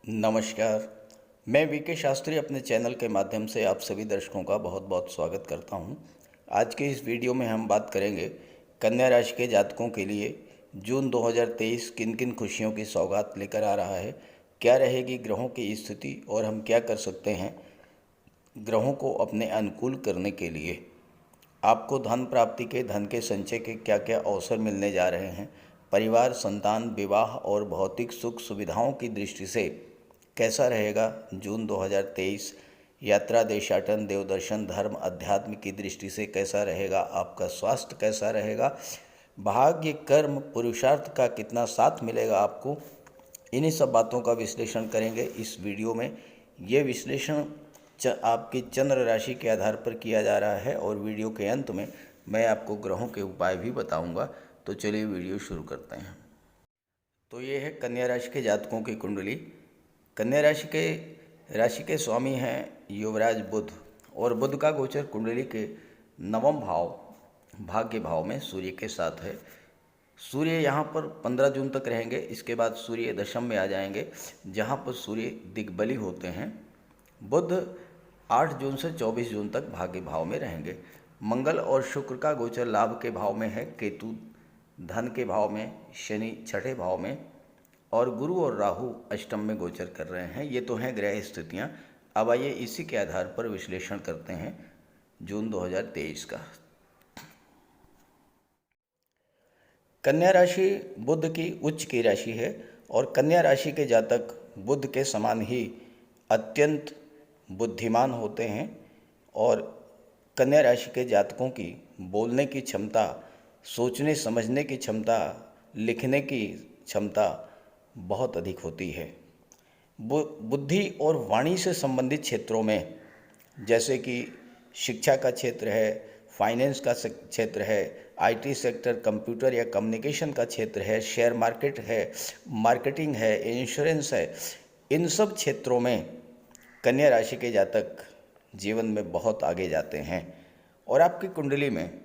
नमस्कार। मैं वीके शास्त्री अपने चैनल के माध्यम से आप सभी दर्शकों का बहुत बहुत स्वागत करता हूं। आज के इस वीडियो में हम बात करेंगे कन्या राशि के जातकों के लिए जून 2023 किन किन खुशियों की सौगात लेकर आ रहा है, क्या रहेगी ग्रहों की स्थिति और हम क्या कर सकते हैं ग्रहों को अपने अनुकूल करने के लिए। आपको धन प्राप्ति के, धन के संचय के क्या क्या अवसर मिलने जा रहे हैं, परिवार, संतान, विवाह और भौतिक सुख सुविधाओं की दृष्टि से कैसा रहेगा जून 2023। यात्रा, देशाटन, देवदर्शन, धर्म, अध्यात्म की दृष्टि से कैसा रहेगा, आपका स्वास्थ्य कैसा रहेगा, भाग्य, कर्म, पुरुषार्थ का कितना साथ मिलेगा आपको, इन्हीं सब बातों का विश्लेषण करेंगे इस वीडियो में। ये विश्लेषण आपकी चंद्र राशि के आधार पर किया जा रहा है और वीडियो के अंत में मैं आपको ग्रहों के उपाय भी बताऊंगा। तो चलिए वीडियो शुरू करते हैं। तो ये है कन्या राशि के जातकों की कुंडली। कन्या राशि के स्वामी हैं युवराज बुध, और बुध का गोचर कुंडली के नवम भाव, भाग्य भाव में सूर्य के साथ है। सूर्य यहाँ पर 15 जून तक रहेंगे। इसके बाद सूर्य दशम में आ जाएंगे, जहाँ पर सूर्य दिग्बली होते हैं। बुध 8 जून से 24 जून तक भाग्य भाव में रहेंगे। मंगल और शुक्र का गोचर लाभ के भाव में है, केतु धन के भाव में, शनि छठे भाव में, और गुरु और राहु अष्टम में गोचर कर रहे हैं। ये तो हैं ग्रह स्थितियाँ। अब आइए इसी के आधार पर विश्लेषण करते हैं जून 2023 का। कन्या राशि बुध की उच्च की राशि है और कन्या राशि के जातक बुध के समान ही अत्यंत बुद्धिमान होते हैं, और कन्या राशि के जातकों की बोलने की क्षमता, सोचने समझने की क्षमता, लिखने की क्षमता बहुत अधिक होती है। बुद्धि और वाणी से संबंधित क्षेत्रों में, जैसे कि शिक्षा का क्षेत्र है, फाइनेंस का क्षेत्र है, आईटी सेक्टर, कंप्यूटर या कम्युनिकेशन का क्षेत्र है, शेयर मार्केट है, मार्केटिंग है, इंश्योरेंस है, इन सब क्षेत्रों में कन्या राशि के जातक जीवन में बहुत आगे जाते हैं। और आपकी कुंडली में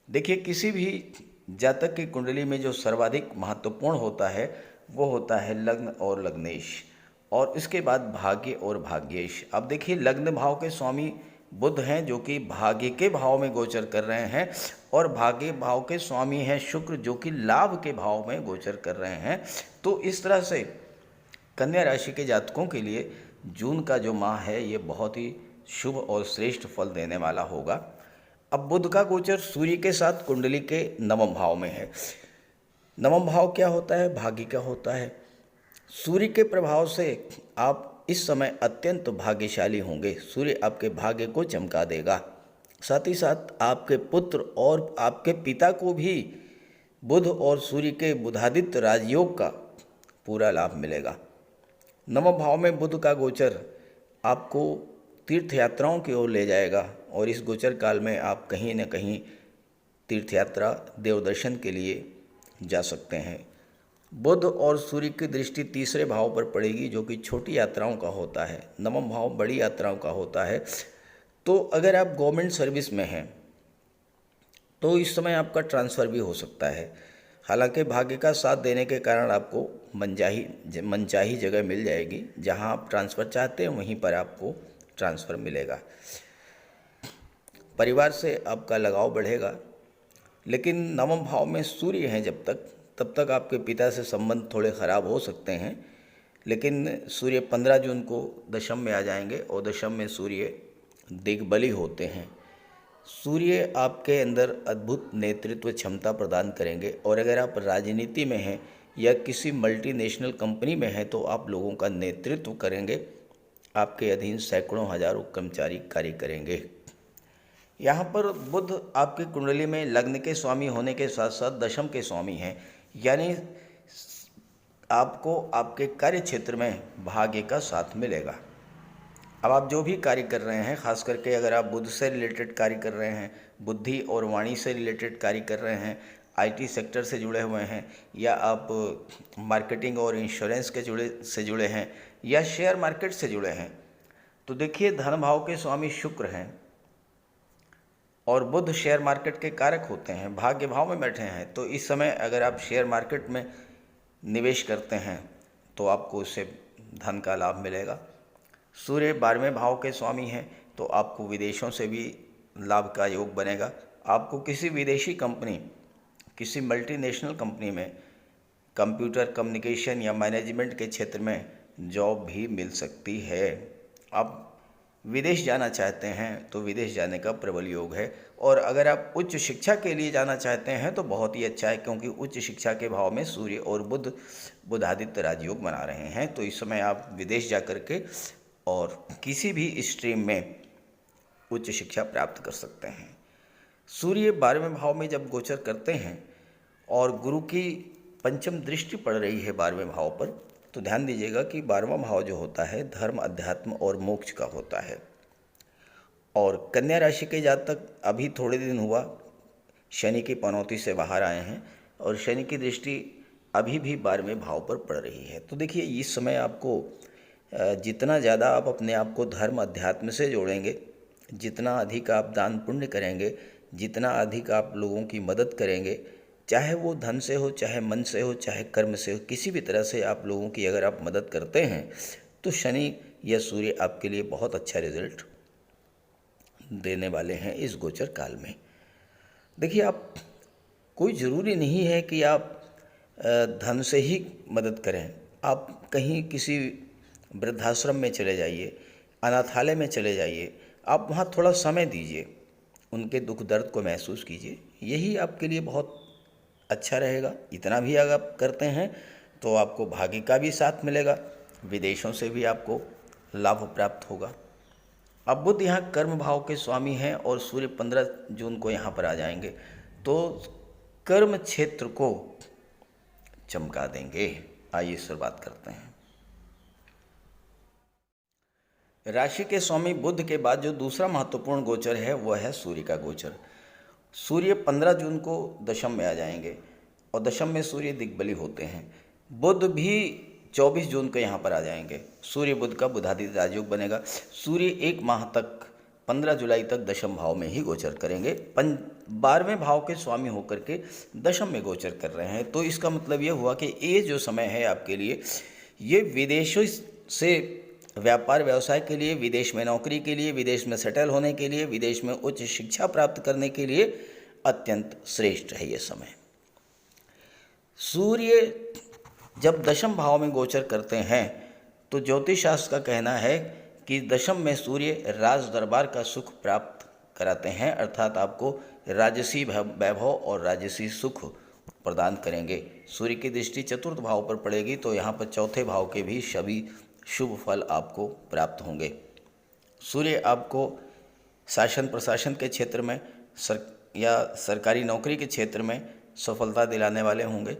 देखिए, किसी भी जातक की कुंडली में जो सर्वाधिक महत्वपूर्ण होता है वो होता है लग्न और लग्नेश, और इसके बाद भाग्य और भाग्येश। अब देखिए, लग्न भाव के स्वामी बुध हैं जो कि भाग्य के भाव में गोचर कर रहे हैं, और भाग्य भाव के स्वामी हैं शुक्र जो कि लाभ के भाव में गोचर कर रहे हैं। तो इस तरह से कन्या राशि के जातकों के लिए जून का जो माह है ये बहुत ही शुभ और श्रेष्ठ फल देने वाला होगा। अब बुध का गोचर सूर्य के साथ कुंडली के नवम भाव में है। नवम भाव क्या होता है? भाग्य का होता है। सूर्य के प्रभाव से आप इस समय अत्यंत भाग्यशाली होंगे। सूर्य आपके भाग्य को चमका देगा। साथ ही साथ आपके पुत्र और आपके पिता को भी बुध और सूर्य के बुधादित्य राजयोग का पूरा लाभ मिलेगा। नवम भाव में बुध का गोचर आपको तीर्थ यात्राओं की ओर ले जाएगा, और इस गोचर काल में आप कहीं न कहीं तीर्थ यात्रा, देवदर्शन के लिए जा सकते हैं। बुध और सूर्य की दृष्टि तीसरे भाव पर पड़ेगी जो कि छोटी यात्राओं का होता है। नवम भाव बड़ी यात्राओं का होता है। तो अगर आप गवर्नमेंट सर्विस में हैं तो इस समय आपका ट्रांसफ़र भी हो सकता है। हालांकि भाग्य का साथ देने के कारण आपको मनचाही जगह मिल जाएगी। जहां आप ट्रांसफ़र चाहते हैं वहीं पर आपको ट्रांसफ़र मिलेगा। परिवार से आपका लगाव बढ़ेगा। लेकिन नवम भाव में सूर्य हैं तब तक आपके पिता से संबंध थोड़े ख़राब हो सकते हैं। लेकिन सूर्य 15 जून को दशम में आ जाएंगे, और दशम में सूर्य दिग्बली होते हैं। सूर्य आपके अंदर अद्भुत नेतृत्व क्षमता प्रदान करेंगे, और अगर आप राजनीति में हैं या किसी मल्टीनेशनल कंपनी में हैं तो आप लोगों का नेतृत्व करेंगे। आपके अधीन सैकड़ों हजारों कर्मचारी कार्य करेंगे। यहाँ पर बुध आपकी कुंडली में लग्न के स्वामी होने के साथ साथ दशम के स्वामी हैं, यानी आपको आपके कार्य क्षेत्र में भाग्य का साथ मिलेगा। अब आप जो भी कार्य कर रहे हैं, खास करके अगर आप बुध से रिलेटेड कार्य कर रहे हैं, बुद्धि और वाणी से रिलेटेड कार्य कर रहे हैं, आईटी सेक्टर से जुड़े हुए हैं, या आप मार्केटिंग और इंश्योरेंस से जुड़े हैं, या शेयर मार्केट से जुड़े हैं, तो देखिए धन भाव के स्वामी शुक्र हैं और बुध शेयर मार्केट के कारक होते हैं, भाग्य भाव में बैठे हैं। तो इस समय अगर आप शेयर मार्केट में निवेश करते हैं तो आपको उससे धन का लाभ मिलेगा। सूर्य 12वें भाव के स्वामी हैं, तो आपको विदेशों से भी लाभ का योग बनेगा। आपको किसी विदेशी कंपनी, किसी मल्टीनेशनल कंपनी में कंप्यूटर कम्युनिकेशन या मैनेजमेंट के क्षेत्र में जॉब भी मिल सकती है। आप विदेश जाना चाहते हैं तो विदेश जाने का प्रबल योग है। और अगर आप उच्च शिक्षा के लिए जाना चाहते हैं तो बहुत ही अच्छा है, क्योंकि उच्च शिक्षा के भाव में सूर्य और बुधादित्य राजयोग बना रहे हैं। तो इस समय आप विदेश जा कर के और किसी भी स्ट्रीम में उच्च शिक्षा प्राप्त कर सकते हैं। सूर्य 12वें भाव में जब गोचर करते हैं और गुरु की पंचम दृष्टि पड़ रही है 12वें भाव पर, तो ध्यान दीजिएगा कि 12वां भाव जो होता है धर्म, अध्यात्म और मोक्ष का होता है। और कन्या राशि के जातक अभी थोड़े दिन हुआ शनि की पनौती से बाहर आए हैं और शनि की दृष्टि अभी भी 12वें भाव पर पड़ रही है। तो देखिए, इस समय आपको जितना ज़्यादा आप अपने आप को धर्म, अध्यात्म से जोड़ेंगे, जितना अधिक आप दान पुण्य करेंगे, जितना अधिक आप लोगों की मदद करेंगे, चाहे वो धन से हो, चाहे मन से हो, चाहे कर्म से हो, किसी भी तरह से आप लोगों की अगर आप मदद करते हैं तो शनि या सूर्य आपके लिए बहुत अच्छा रिजल्ट देने वाले हैं इस गोचर काल में। देखिए, आप कोई ज़रूरी नहीं है कि आप धन से ही मदद करें। आप कहीं किसी वृद्धाश्रम में चले जाइए, अनाथालय में चले जाइए, आप वहाँ थोड़ा समय दीजिए, उनके दुख दर्द को महसूस कीजिए, यही आपके लिए बहुत अच्छा रहेगा। इतना भी अगर आप करते हैं तो आपको भाग्य का भी साथ मिलेगा, विदेशों से भी आपको लाभ प्राप्त होगा। अब बुध यहाँ कर्म भाव के स्वामी हैं और सूर्य 15 जून को यहाँ पर आ जाएंगे, तो कर्म क्षेत्र को चमका देंगे। आइए शुरुआत करते हैं। राशि के स्वामी बुध के बाद जो दूसरा महत्वपूर्ण गोचर है वह है सूर्य का गोचर। सूर्य 15 जून को दशम में आ जाएंगे और दशम में सूर्य दिग्बली होते हैं। बुध भी 24 जून को यहाँ पर आ जाएंगे। सूर्य बुध का बुधादित्य राजयोग बनेगा। सूर्य एक माह तक 15 जुलाई तक दशम भाव में ही गोचर करेंगे। 12वें भाव के स्वामी होकर के दशम में गोचर कर रहे हैं। तो इसका मतलब ये हुआ कि ये जो समय है आपके लिए, ये विदेशों से व्यापार व्यवसाय के लिए, विदेश में नौकरी के लिए, विदेश में सेटल होने के लिए, विदेश में उच्च शिक्षा प्राप्त करने के लिए अत्यंत श्रेष्ठ है ये समय। सूर्य जब दशम भाव में गोचर करते हैं तो ज्योतिष शास्त्र का कहना है कि दशम में सूर्य राज दरबार का सुख प्राप्त कराते हैं, अर्थात आपको राजसी वैभव और राजसी सुख प्रदान करेंगे। सूर्य की दृष्टि चतुर्थ भाव पर पड़ेगी तो यहाँ पर चौथे भाव के भी सभी शुभ फल आपको प्राप्त होंगे। सूर्य आपको शासन प्रशासन के क्षेत्र में सरकारी नौकरी के क्षेत्र में सफलता दिलाने वाले होंगे।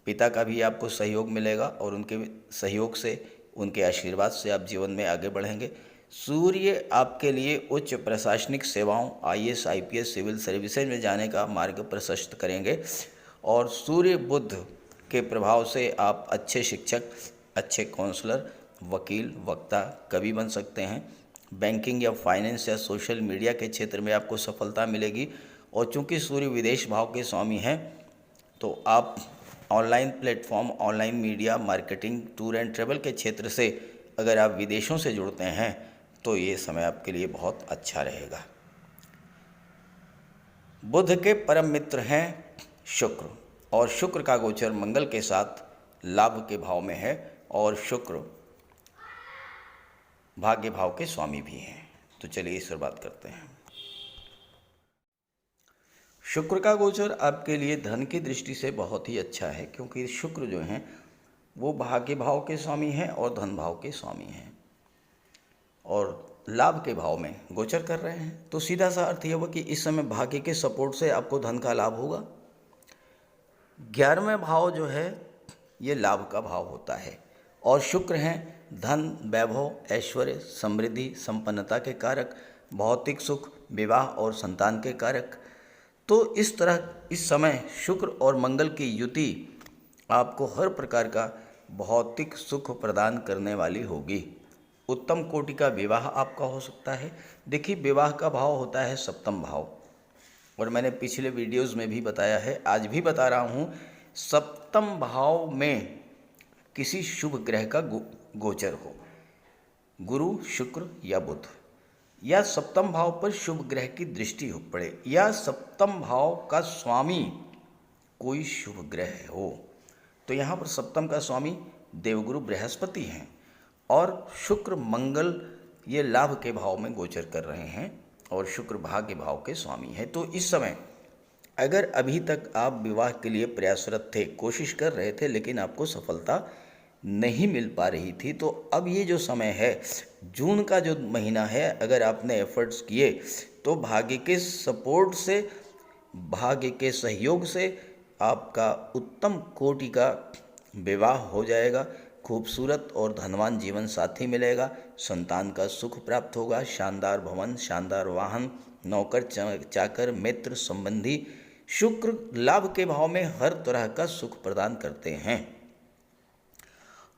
पिता का भी आपको सहयोग मिलेगा और उनके सहयोग से, उनके आशीर्वाद से आप जीवन में आगे बढ़ेंगे। सूर्य आपके लिए उच्च प्रशासनिक सेवाओं, IAS, IPS, सिविल सर्विसेज में जाने का मार्ग प्रशस्त करेंगे। और सूर्य बुध के प्रभाव से आप अच्छे शिक्षक, अच्छे काउंसलर, वकील, वक्ता, कवि बन सकते हैं। बैंकिंग या फाइनेंस या सोशल मीडिया के क्षेत्र में आपको सफलता मिलेगी। और चूंकि सूर्य विदेश भाव के स्वामी हैं तो आप online platform, online media, marketing, tour and travel के क्षेत्र से अगर आप विदेशों से जुड़ते हैं तो ये समय आपके लिए बहुत अच्छा रहेगा। बुध के परम मित्र हैं शुक्र और शुक्र का गोचर मंगल के साथ लाभ के भाव में है और शुक्र भाग्य भाव के स्वामी भी हैं। तो चलिए शुरुआत करते हैं। शुक्र का गोचर आपके लिए धन की दृष्टि से बहुत ही अच्छा है, क्योंकि शुक्र जो हैं वो भाग्य भाव के स्वामी हैं और धन भाव के स्वामी हैं और लाभ के भाव में गोचर कर रहे हैं। तो सीधा सा अर्थ यह हुआ कि इस समय भाग्य के सपोर्ट से आपको धन का लाभ होगा। 11वें भाव जो है ये लाभ का भाव होता है और शुक्र हैं धन, वैभव, ऐश्वर्य, समृद्धि, संपन्नता के कारक, भौतिक सुख, विवाह और संतान के कारक। तो इस तरह इस समय शुक्र और मंगल की युति आपको हर प्रकार का भौतिक सुख प्रदान करने वाली होगी। उत्तम कोटि का विवाह आपका हो सकता है। देखिए, विवाह का भाव होता है सप्तम भाव और मैंने पिछले वीडियोस में भी बताया है, आज भी बता रहा हूँ। सप्तम भाव में किसी शुभ ग्रह का गोचर हो, गुरु, शुक्र या बुध, या सप्तम भाव पर शुभ ग्रह की दृष्टि हो पड़े, या सप्तम भाव का स्वामी कोई शुभ ग्रह हो। तो यहाँ पर सप्तम का स्वामी देवगुरु बृहस्पति हैं और शुक्र, मंगल ये लाभ के भाव में गोचर कर रहे हैं और शुक्र भाग्य भाव के स्वामी हैं। तो इस समय अगर अभी तक आप विवाह के लिए प्रयासरत थे, कोशिश कर रहे थे, लेकिन आपको सफलता नहीं मिल पा रही थी, तो अब ये जो समय है, जून का जो महीना है, अगर आपने एफर्ट्स किए तो भाग्य के सपोर्ट से, भाग्य के सहयोग से आपका उत्तम कोटि का विवाह हो जाएगा, खूबसूरत और धनवान जीवन साथी मिलेगा, संतान का सुख प्राप्त होगा, शानदार भवन, शानदार वाहन, नौकर चाकर, मित्र संबंधी। शुक्र लाभ के भाव में हर तरह का सुख प्रदान करते हैं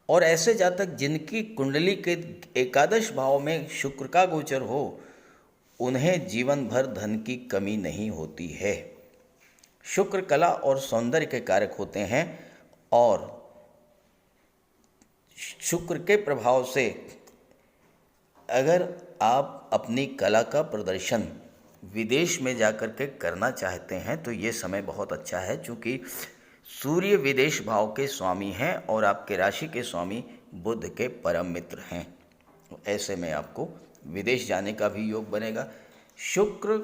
और ऐसे जातक जिनकी कुंडली के एकादश भाव में शुक्र का गोचर हो, उन्हें जीवन भर धन की कमी नहीं होती है। शुक्र कला और सौंदर्य के कारक होते हैं और शुक्र के प्रभाव से अगर आप अपनी कला का प्रदर्शन विदेश में जाकर के करना चाहते हैं तो ये समय बहुत अच्छा है, क्योंकि सूर्य विदेश भाव के स्वामी हैं और आपके राशि के स्वामी बुध के परम मित्र हैं। ऐसे में आपको विदेश जाने का भी योग बनेगा। शुक्र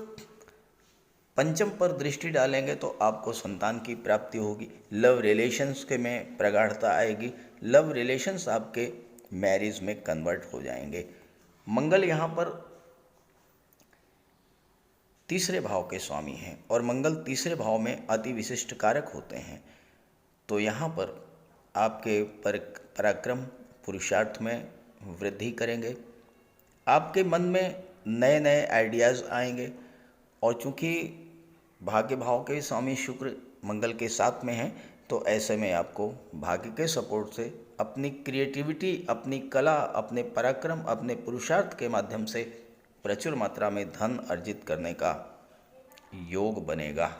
पंचम पर दृष्टि डालेंगे तो आपको संतान की प्राप्ति होगी, लव रिलेशंस के में प्रगाढ़ता आएगी, लव रिलेशंस आपके मैरिज में कन्वर्ट हो जाएंगे। मंगल यहाँ पर तीसरे भाव के स्वामी हैं और मंगल तीसरे भाव में अति विशिष्ट कारक होते हैं। तो यहाँ पर आपके पराक्रम पुरुषार्थ में वृद्धि करेंगे, आपके मन में नए नए आइडियाज़ आएंगे और चूँकि भाग्य भाव के स्वामी शुक्र मंगल के साथ में हैं, तो ऐसे में आपको भाग्य के सपोर्ट से अपनी क्रिएटिविटी, अपनी कला, अपने पराक्रम, अपने पुरुषार्थ के माध्यम से प्रचुर मात्रा में धन अर्जित करने का योग बनेगा।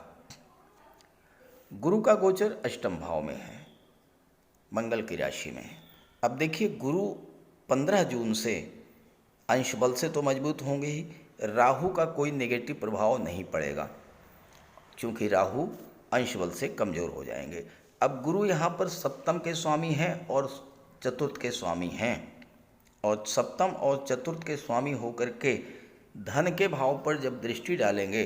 गुरु का गोचर अष्टम भाव में है, मंगल की राशि में। अब देखिए, गुरु 15 जून से अंश बल से तो मजबूत होंगे ही, राहु का कोई नेगेटिव प्रभाव नहीं पड़ेगा, क्योंकि राहु अंश बल से कमज़ोर हो जाएंगे। अब गुरु यहाँ पर सप्तम के स्वामी हैं और चतुर्थ के स्वामी हैं, और सप्तम और चतुर्थ के स्वामी होकर के धन के भाव पर जब दृष्टि डालेंगे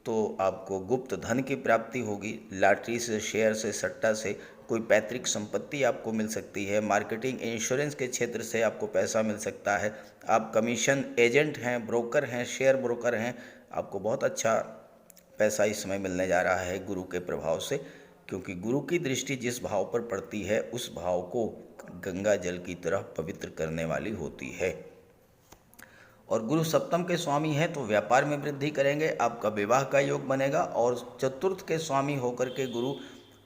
तो आपको गुप्त धन की प्राप्ति होगी। लॉटरी से, शेयर से, सट्टा से कोई पैतृक संपत्ति आपको मिल सकती है, मार्केटिंग, इंश्योरेंस के क्षेत्र से आपको पैसा मिल सकता है, आप कमीशन एजेंट हैं, ब्रोकर हैं, शेयर ब्रोकर हैं, आपको बहुत अच्छा पैसा इस समय मिलने जा रहा है गुरु के प्रभाव से, क्योंकि गुरु की दृष्टि जिस भाव पर पड़ती है उस भाव को गंगा जल की तरह पवित्र करने वाली होती है। और गुरु सप्तम के स्वामी हैं तो व्यापार में वृद्धि करेंगे, आपका विवाह का योग बनेगा, और चतुर्थ के स्वामी होकर के गुरु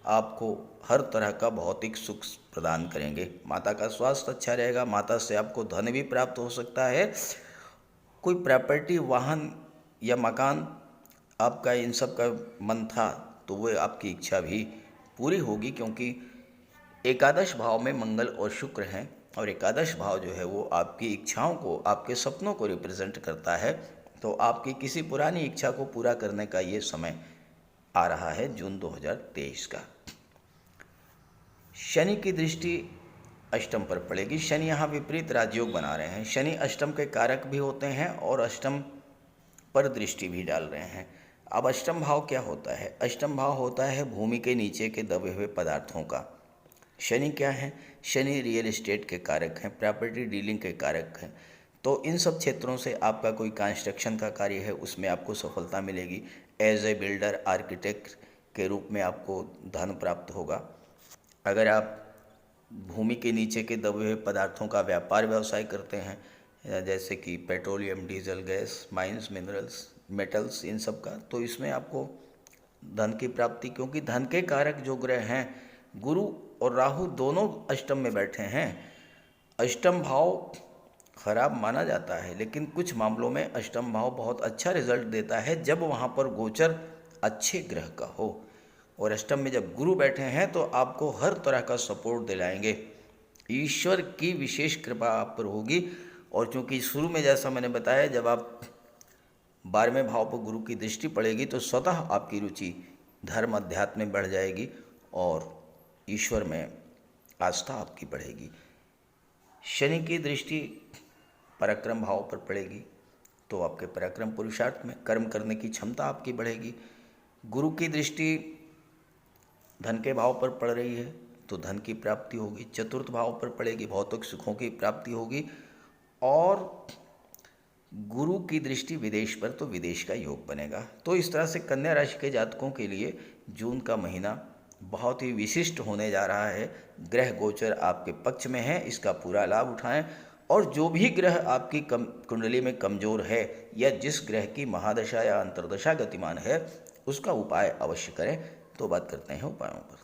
आपको हर तरह का भौतिक सुख प्रदान करेंगे। माता का स्वास्थ्य अच्छा रहेगा, माता से आपको धन भी प्राप्त हो सकता है, कोई प्रॉपर्टी, वाहन या मकान आपका इन सब का मन था तो वो आपकी इच्छा भी पूरी होगी, क्योंकि एकादश भाव में मंगल और शुक्र हैं और एकादश भाव जो है वो आपकी इच्छाओं को, आपके सपनों को रिप्रेजेंट करता है। तो आपकी किसी पुरानी इच्छा को पूरा करने का ये समय आ रहा है जून 2023 का। शनि की दृष्टि अष्टम पर पड़ेगी। शनि यहाँ विपरीत राजयोग बना रहे हैं। शनि अष्टम के कारक भी होते हैं और अष्टम पर दृष्टि भी डाल रहे हैं। अब अष्टम भाव क्या होता है? अष्टम भाव होता है भूमि के नीचे के दबे हुए पदार्थों का। शनि क्या है? शनि रियल एस्टेट के कारक हैं, प्रॉपर्टी डीलिंग के कारक हैं। तो इन सब क्षेत्रों से आपका कोई कंस्ट्रक्शन का कार्य है उसमें आपको सफलता मिलेगी। एज ए बिल्डर, आर्किटेक्ट के रूप में आपको धन प्राप्त होगा। अगर आप भूमि के नीचे के दबे हुए पदार्थों का व्यापार व्यवसाय करते हैं, जैसे कि petroleum, diesel, gas, mines, minerals, metals, इन सब का, तो इसमें आपको धन की प्राप्ति, क्योंकि धन के कारक जो ग्रह हैं गुरु और राहु दोनों अष्टम में बैठे हैं। अष्टम भाव खराब माना जाता है, लेकिन कुछ मामलों में अष्टम भाव बहुत अच्छा रिजल्ट देता है जब वहाँ पर गोचर अच्छे ग्रह का हो। और अष्टम में जब गुरु बैठे हैं तो आपको हर तरह का सपोर्ट दिलाएंगे। ईश्वर की विशेष कृपा आप पर होगी। और चूँकि शुरू में जैसा मैंने बताया, जब आप 12वें भाव पर गुरु की दृष्टि पड़ेगी तो स्वतः आपकी रुचि धर्म अध्यात्म में बढ़ जाएगी और ईश्वर में आस्था आपकी बढ़ेगी। शनि की दृष्टि पराक्रम भाव पर पड़ेगी तो आपके पराक्रम पुरुषार्थ में कर्म करने की क्षमता आपकी बढ़ेगी। गुरु की दृष्टि धन के भाव पर पड़ रही है तो धन की प्राप्ति होगी। चतुर्थ भाव पर पड़ेगी, भौतिक सुखों की प्राप्ति होगी। और गुरु की दृष्टि विदेश पर तो विदेश का योग बनेगा। तो इस तरह से कन्या राशि के जातकों के लिए जून का महीना बहुत ही विशिष्ट होने जा रहा है। ग्रह गोचर आपके पक्ष में है, इसका पूरा लाभ उठाएं। और जो भी ग्रह आपकी कुंडली में कमजोर है या जिस ग्रह की महादशा या अंतर्दशा गतिमान है उसका उपाय अवश्य करें। तो बात करते हैं उपायों पर।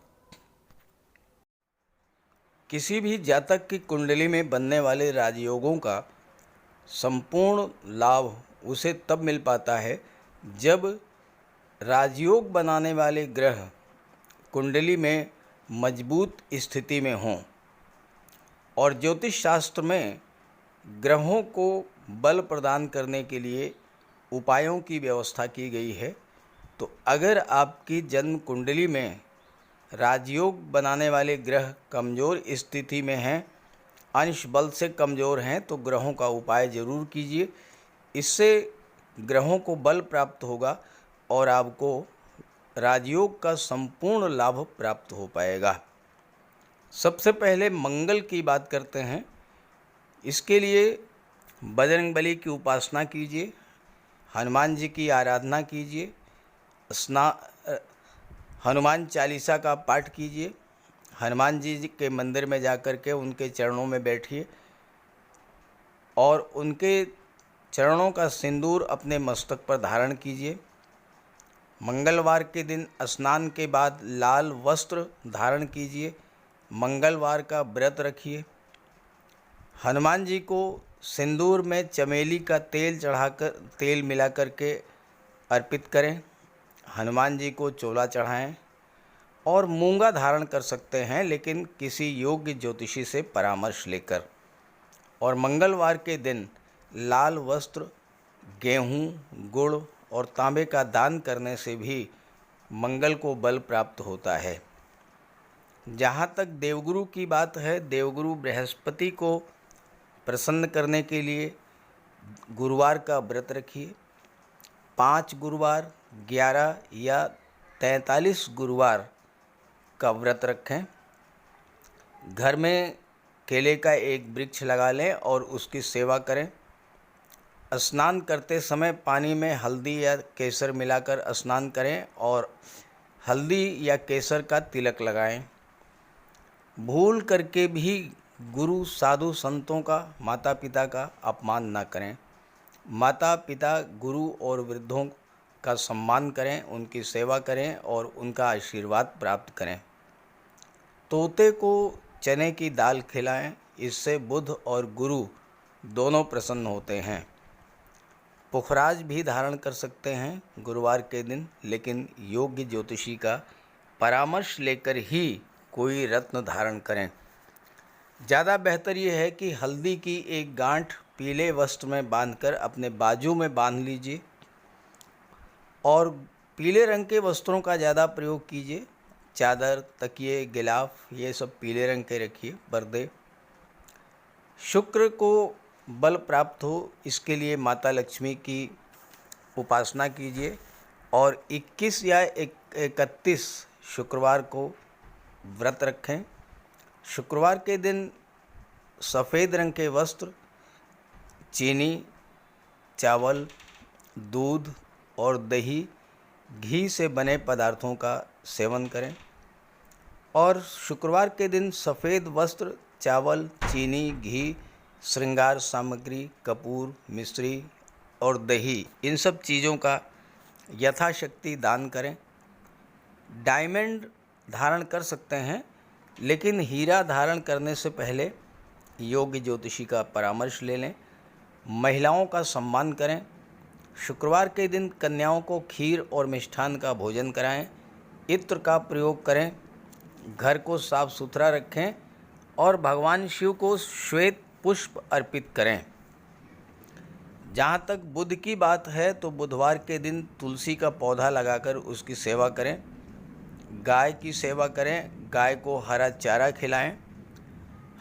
किसी भी जातक की कुंडली में बनने वाले राजयोगों का संपूर्ण लाभ उसे तब मिल पाता है जब राजयोग बनाने वाले ग्रह कुंडली में मजबूत स्थिति में हों। और ज्योतिष शास्त्र में ग्रहों को बल प्रदान करने के लिए उपायों की व्यवस्था की गई है। तो अगर आपकी जन्म कुंडली में राजयोग बनाने वाले ग्रह कमज़ोर स्थिति में हैं, अंश बल से कमज़ोर हैं, तो ग्रहों का उपाय ज़रूर कीजिए। इससे ग्रहों को बल प्राप्त होगा और आपको राजयोग का संपूर्ण लाभ प्राप्त हो पाएगा। सबसे पहले मंगल की बात करते हैं। इसके लिए बजरंगबली की उपासना कीजिए, हनुमान जी की आराधना कीजिए, हनुमान चालीसा का पाठ कीजिए, हनुमान जी के मंदिर में जाकर के उनके चरणों में बैठिए और उनके चरणों का सिंदूर अपने मस्तक पर धारण कीजिए। मंगलवार के दिन स्नान के बाद लाल वस्त्र धारण कीजिए, मंगलवार का व्रत रखिए। हनुमान जी को सिंदूर में चमेली का तेल मिलाकर के अर्पित करें। हनुमान जी को चोला चढ़ाएं और मूंगा धारण कर सकते हैं, लेकिन किसी योग्य ज्योतिषी से परामर्श लेकर। और मंगलवार के दिन लाल वस्त्र, गेहूँ, गुड़ और तांबे का दान करने से भी मंगल को बल प्राप्त होता है। जहाँ तक देवगुरु की बात है, देवगुरु बृहस्पति को प्रसन्न करने के लिए गुरुवार का व्रत रखिए। 5 गुरुवार, 11 या 43 गुरुवार का व्रत रखें। घर में केले का एक वृक्ष लगा लें और उसकी सेवा करें। स्नान करते समय पानी में हल्दी या केसर मिलाकर स्नान करें और हल्दी या केसर का तिलक लगाएं। भूल करके भी गुरु, साधु, संतों का, माता पिता का अपमान ना करें। माता पिता, गुरु और वृद्धों का सम्मान करें, उनकी सेवा करें और उनका आशीर्वाद प्राप्त करें। तोते को चने की दाल खिलाएं, इससे बुध और गुरु दोनों प्रसन्न होते हैं। पुखराज भी धारण कर सकते हैं गुरुवार के दिन, लेकिन योग्य ज्योतिषी का परामर्श लेकर ही कोई रत्न धारण करें। ज़्यादा बेहतर ये है कि हल्दी की एक गांठ पीले वस्त्र में बांधकर अपने बाजू में बांध लीजिए और पीले रंग के वस्त्रों का ज़्यादा प्रयोग कीजिए। चादर, तकिए, गिलाफ ये सब पीले रंग के रखिए, पर्दे। शुक्र को बल प्राप्त हो, इसके लिए माता लक्ष्मी की उपासना कीजिए और 21 या 31 शुक्रवार को व्रत रखें। शुक्रवार के दिन सफ़ेद रंग के वस्त्र, चीनी, चावल, दूध और दही, घी से बने पदार्थों का सेवन करें। और शुक्रवार के दिन सफ़ेद वस्त्र, चावल, चीनी, घी, श्रृंगार सामग्री, कपूर, मिश्री और दही, इन सब चीज़ों का यथाशक्ति दान करें। डायमंड धारण कर सकते हैं, लेकिन हीरा धारण करने से पहले योग्य ज्योतिषी का परामर्श ले लें। महिलाओं का सम्मान करें। शुक्रवार के दिन कन्याओं को खीर और मिष्ठान का भोजन कराएं। इत्र का प्रयोग करें। घर को साफ सुथरा रखें और भगवान शिव को श्वेत पुष्प अर्पित करें। जहाँ तक बुध की बात है तो बुधवार के दिन तुलसी का पौधा लगाकर उसकी सेवा करें, गाय की सेवा करें, गाय को हरा चारा खिलाएं,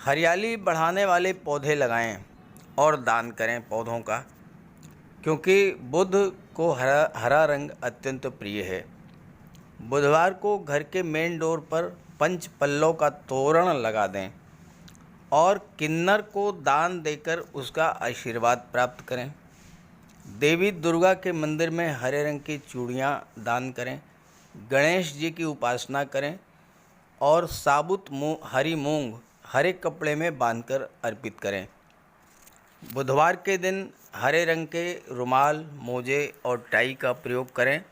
हरियाली बढ़ाने वाले पौधे लगाएं और दान करें पौधों का, क्योंकि बुध को हरा रंग अत्यंत प्रिय है। बुधवार को घर के मेन डोर पर पंच पल्लव का तोरण लगा दें और किन्नर को दान देकर उसका आशीर्वाद प्राप्त करें। देवी दुर्गा के मंदिर में हरे रंग की चूड़ियाँ दान करें, गणेश जी की उपासना करें और साबुत हरी मूंग हरे कपड़े में बांधकर अर्पित करें। बुधवार के दिन हरे रंग के रुमाल, मोजे और टाई का प्रयोग करें।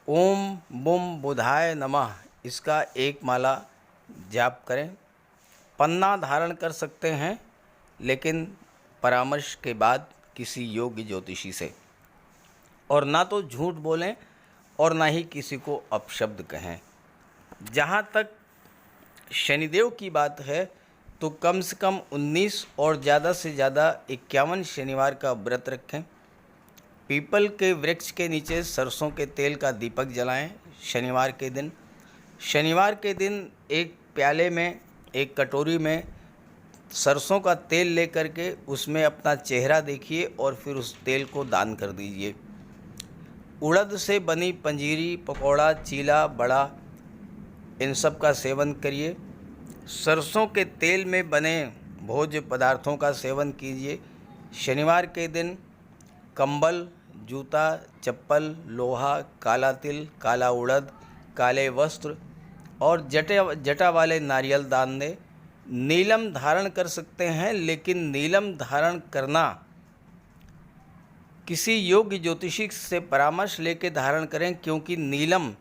ओम बुम बुधाय नमः इसका एक माला जाप करें। पन्ना धारण कर सकते हैं, लेकिन परामर्श के बाद किसी योग्य ज्योतिषी से, और ना तो झूठ बोलें और ना ही किसी को अपशब्द कहें। जहाँ तक शनिदेव की बात है तो कम से कम 19 और ज़्यादा से ज़्यादा 51 शनिवार का व्रत रखें। पीपल के वृक्ष के नीचे सरसों के तेल का दीपक जलाएं। शनिवार के दिन एक प्याले में, एक कटोरी में सरसों का तेल लेकर के उसमें अपना चेहरा देखिए और फिर उस तेल को दान कर दीजिए। उड़द से बनी पंजीरी, पकौड़ा, चीला, बड़ा, इन सब का सेवन करिए। सरसों के तेल में बने भोज्य पदार्थों का सेवन कीजिए। शनिवार के दिन कंबल, जूता, चप्पल, लोहा, काला तिल, काला उड़द, काले वस्त्र और जटा वाले नारियल दान दें। नीलम धारण कर सकते हैं, लेकिन नीलम धारण करना किसी योग्य ज्योतिषी से परामर्श लेकर धारण करें, क्योंकि नीलम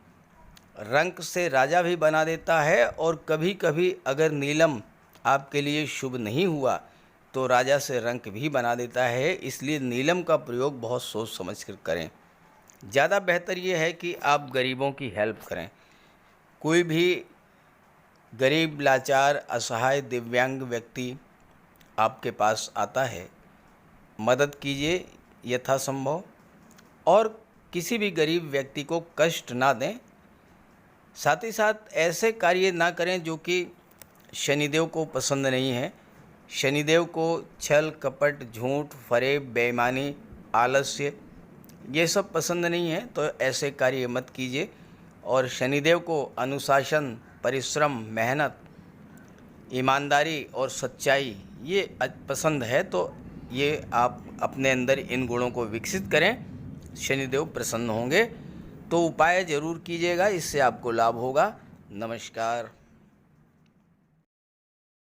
रंग से राजा भी बना देता है और कभी कभी अगर नीलम आपके लिए शुभ नहीं हुआ तो राजा से रंक भी बना देता है। इसलिए नीलम का प्रयोग बहुत सोच समझ कर करें। ज़्यादा बेहतर ये है कि आप गरीबों की हेल्प करें। कोई भी गरीब, लाचार, असहाय, दिव्यांग व्यक्ति आपके पास आता है, मदद कीजिए यथासंभव, और किसी भी गरीब व्यक्ति को कष्ट ना दें। साथ ही साथ ऐसे कार्य ना करें जो कि शनिदेव को पसंद नहीं है। शनिदेव को छल, कपट, झूठ, फरेब, बेईमानी, आलस्य ये सब पसंद नहीं है, तो ऐसे कार्य मत कीजिए। और शनिदेव को अनुशासन, परिश्रम, मेहनत, ईमानदारी और सच्चाई ये पसंद है, तो ये आप अपने अंदर इन गुणों को विकसित करें, शनिदेव प्रसन्न होंगे। तो उपाय ज़रूर कीजिएगा, इससे आपको लाभ होगा। नमस्कार।